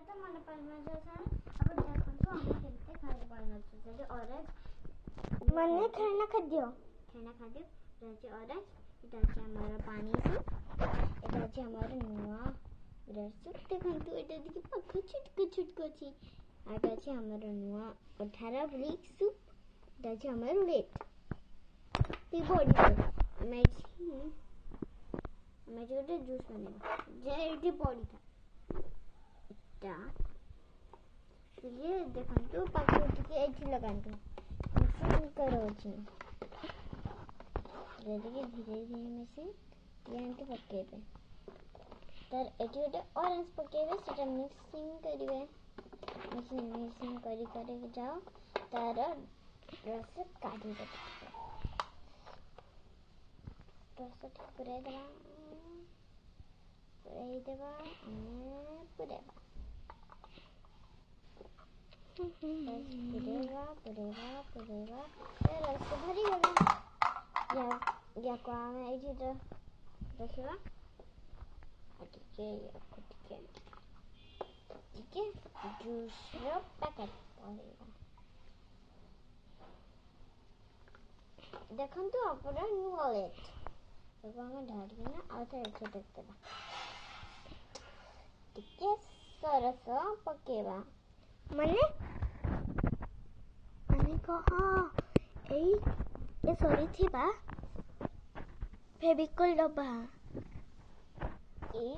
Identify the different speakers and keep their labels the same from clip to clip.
Speaker 1: ତ ମନେ ପାଇନଥାଏ ଆପଣ ଦେଖନ୍ତୁ ଆମେ କେମିତି ଖାଇବା ପାଇନଛୁ ସେଠି ଅରେଞ୍ଜ
Speaker 2: ମାନେ ଖାନା ଖାଦ୍ୟ
Speaker 1: ରହିଛି ଅରେଞ୍ଜ ଏଇଟା ଅଛି ଆମର ପାଣି ସୁପ୍ ଏଇଟା ଅଛି ଆମର ନୂଆ ବ୍ରେଡ୍ ସୁପ୍ ଦେଖନ୍ତୁ ଏଇଟା ଟିକେ ପାଖ ଛୁଟକ ଅଛି ଆଉ ଏଇଟା ଅଛି ଆମର ନୂଆ 18 ବ୍ରିକ୍ ସୁପ୍ ଏଇଟା ଅଛି ଆମର ରେଟ୍ ବଡି ଆମେ ଗୋଟେ ଜୁସ୍ ବନେଇବା ଯେ ଏଇଠି ପଡ଼ିଥାଏ ଏଇଟା ଦେଖନ୍ତୁ ପାଖରେ ଟିକେ ଏଇଠି ଲଗାନ୍ତୁ ମିଶିଂ କରଉଛି ଟିକେ ଧୀରେ ମିଶିଂ ଏମିତି ପକେଇବେ ତାର ଏଠି ଗୋଟେ ଅରେଞ୍ଜ ପକେଇବେ ସେଟା ମିକ୍ସିଂ କରିବେ ମିକ୍ସିଂ କରି ଯାଅ ତାର ରସ କାଢିଦେବେ ରସ ଟିକେ ପୁରେଇଦେବା ପୁରେଇବା ରସ ଭରିଗଲା ୟାକୁ ଆମେ ଏଇଠି ରଖିବା ଟିକେ ଜୁସ୍ର ପ୍ୟାକେଟ୍ ପଡ଼ିବା ଦେଖନ୍ତୁ ଆପଣ ୱାଲେଟ୍ ତାକୁ ଆମେ ଢାଳିକିନା ଆଉ ଥରେ ଏଠି ଦେଖିଦେବା ଟିକେ ସରସ ପକେଇବା
Speaker 2: ମାନେ କହ ଏଇ ସରିଥିବା ଫେଭିକଲ୍ ଡବା
Speaker 1: ଏଇ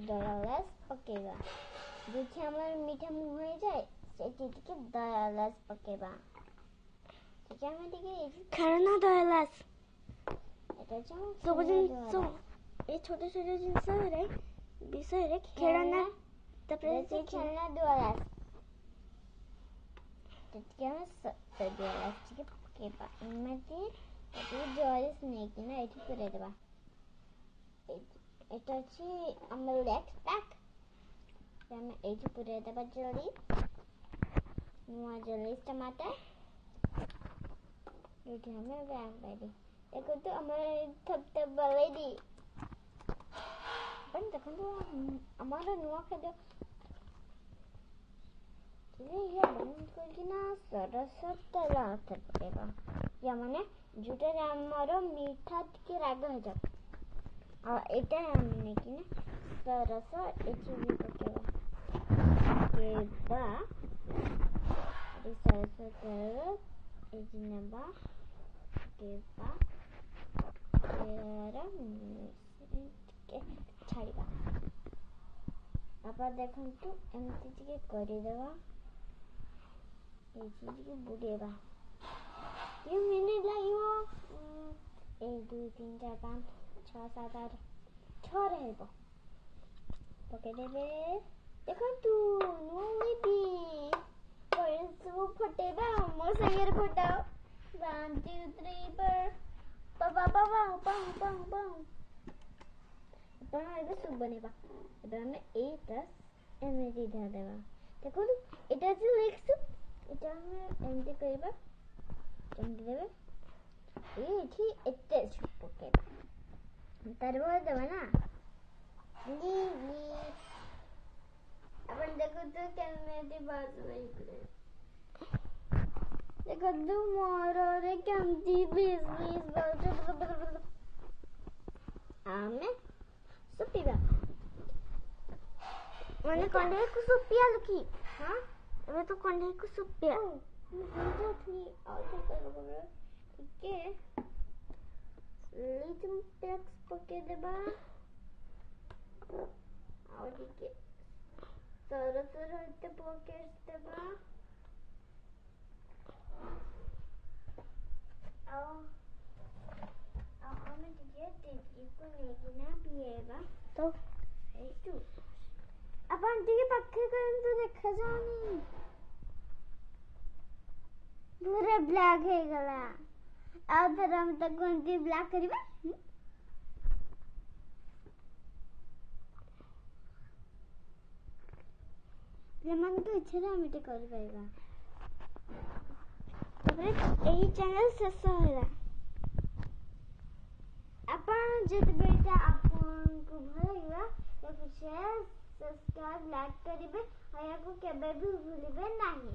Speaker 1: ଦୟାଲସ୍ ପକେଇବା ଯୋଉଠି ଆମର ମିଠା ମୁହଁ ହେଇଯାଏ ସେଠି ଟିକେ ଦୟାଲସ୍ ପକେଇବା ଟିକେ ଆମେ ଟିକେ
Speaker 2: ଖେଳନା ଦୟାଲସ୍
Speaker 1: ସବୁ
Speaker 2: ଜିନିଷ ଏ ଛୋଟ ଜିନିଷରେ ବିଷୟରେ ଖେଳନା ତାପରେ
Speaker 1: ସେ ଖେଳନା ଦୟାଲସ୍ ଟିକେ ଆମେ ଦୟାଲସ୍ ଟିକେ ପକେଇବା ଏମିତି ଜରିସ୍ ନେଇକିନା ଏଠି ପୁରେଇଦେବା এটা ଅଛି ଆମର ଲେକ୍ସ ପ୍ୟାକ୍ ଆମେ ଏଇଠି ପୁରେଇଦେବା ଜରି ନୂଆ ଜରି ଟମାଟର ଏଇଠି ଆମେ ବ୍ୟାଗ ପାଇବେ ଦେଖନ୍ତୁ ଆମର ଥପ୍ଥପ ବଲେଇଦି ଆପଣ ଦେଖନ୍ତୁ ଆମର ନୂଆ ଖାଦ୍ୟ ବନ୍ଦ କରିକିନା ସରସ ତେଲ ହାତରେ ପକେଇବା ମାନେ ଯୋଉଟାରେ ଆମର ମିଠା ଟିକେ ରାଗ ହେଇଯାଉ ଆଉ ଏଇଟା ଆମେ ନେଇକିନା ସରସ ଏଠି ବି ପକେଇବା ସରସ ତେଲ ଏଠି ନେବା ପକେଇବା ଟିକେ ଛାଡ଼ିବା ତାପରେ ଦେଖନ୍ତୁ ଏମିତି ଟିକେ କରିଦେବା ଏଠି ଟିକେ ବୁଡ଼େଇବା 2 ମିନିଟ୍ ଲାଗିବ 1 2 3 4 5 6 7 8 6 ହେବ ପକେଇଦେବେ ଦେଖନ୍ତୁ ନୂଆ ୱିପି ସବୁ ଫଟେଇବା ମୋ ସାଙ୍ଗରେ ଫଟାଅ 1 2 3 ଆପଣ ଏବେ ସବୁ ବନେଇବା ଏବେ ଆମେ ଏଇଟା ଏମିତି ଦେବା ଦେଖନ୍ତୁ ଏଇଟା ଅଛି ଲେକ୍ସ ଏଇଟା ଆମେ ଏମିତି କରିବା ଏମିତି ଦେବେ ଏଇଠି ଏତେ ପକେଇବା ତାର ଦେବା ନା ଆପଣ ଦେଖନ୍ତୁ କେମିତି ଦେଖନ୍ତୁ ମୋର କେମିତି ଆମେ ସୁପିବା
Speaker 2: ମାନେ କଣ୍ଢେଇକୁ ସୁପିଆ ଲୁକି ଏବେ ତ କଣ୍ଢେଇକୁ ସୁପିଆ
Speaker 1: ଟିକେ ଲିଟିଲ୍ ଟେକ୍ସ ପକେଇଦେବା ଆଉ ଟିକେ ସରସ ଏତେ ପକେଇଦେବା ଆଉ ଆମେ ଟିକେ ତେଜକୁ ନେଇକିନା ପିଏଇବା
Speaker 2: ତ
Speaker 1: ଏଇଠୁ ଆପଣ ଟିକେ ପାଖରେ କରନ୍ତୁ ଦେଖାଯାଉନି ପୁରା ବ୍ଲାକ୍ ହେଇଗଲା ଆଉ ଥରେ ଆମେ ତାକୁ ଏମିତି ବ୍ଲାକ୍ କରିବା ସେମାନଙ୍କ ଇଚ୍ଛାରେ ଆମେ ଟିକେ କରିପାରିବା
Speaker 2: ତାପରେ ଏହି ଚ୍ୟାନେଲ ଶେଷ ହେଲା
Speaker 1: ଆପଣ ଯେତେବେଳେ ଆପଣଙ୍କୁ ଭଲ ଲାଗିଲା ତାକୁ सब्सक्राइब लाइक करिवे आ याको केबे भी भूलिबे नहीं।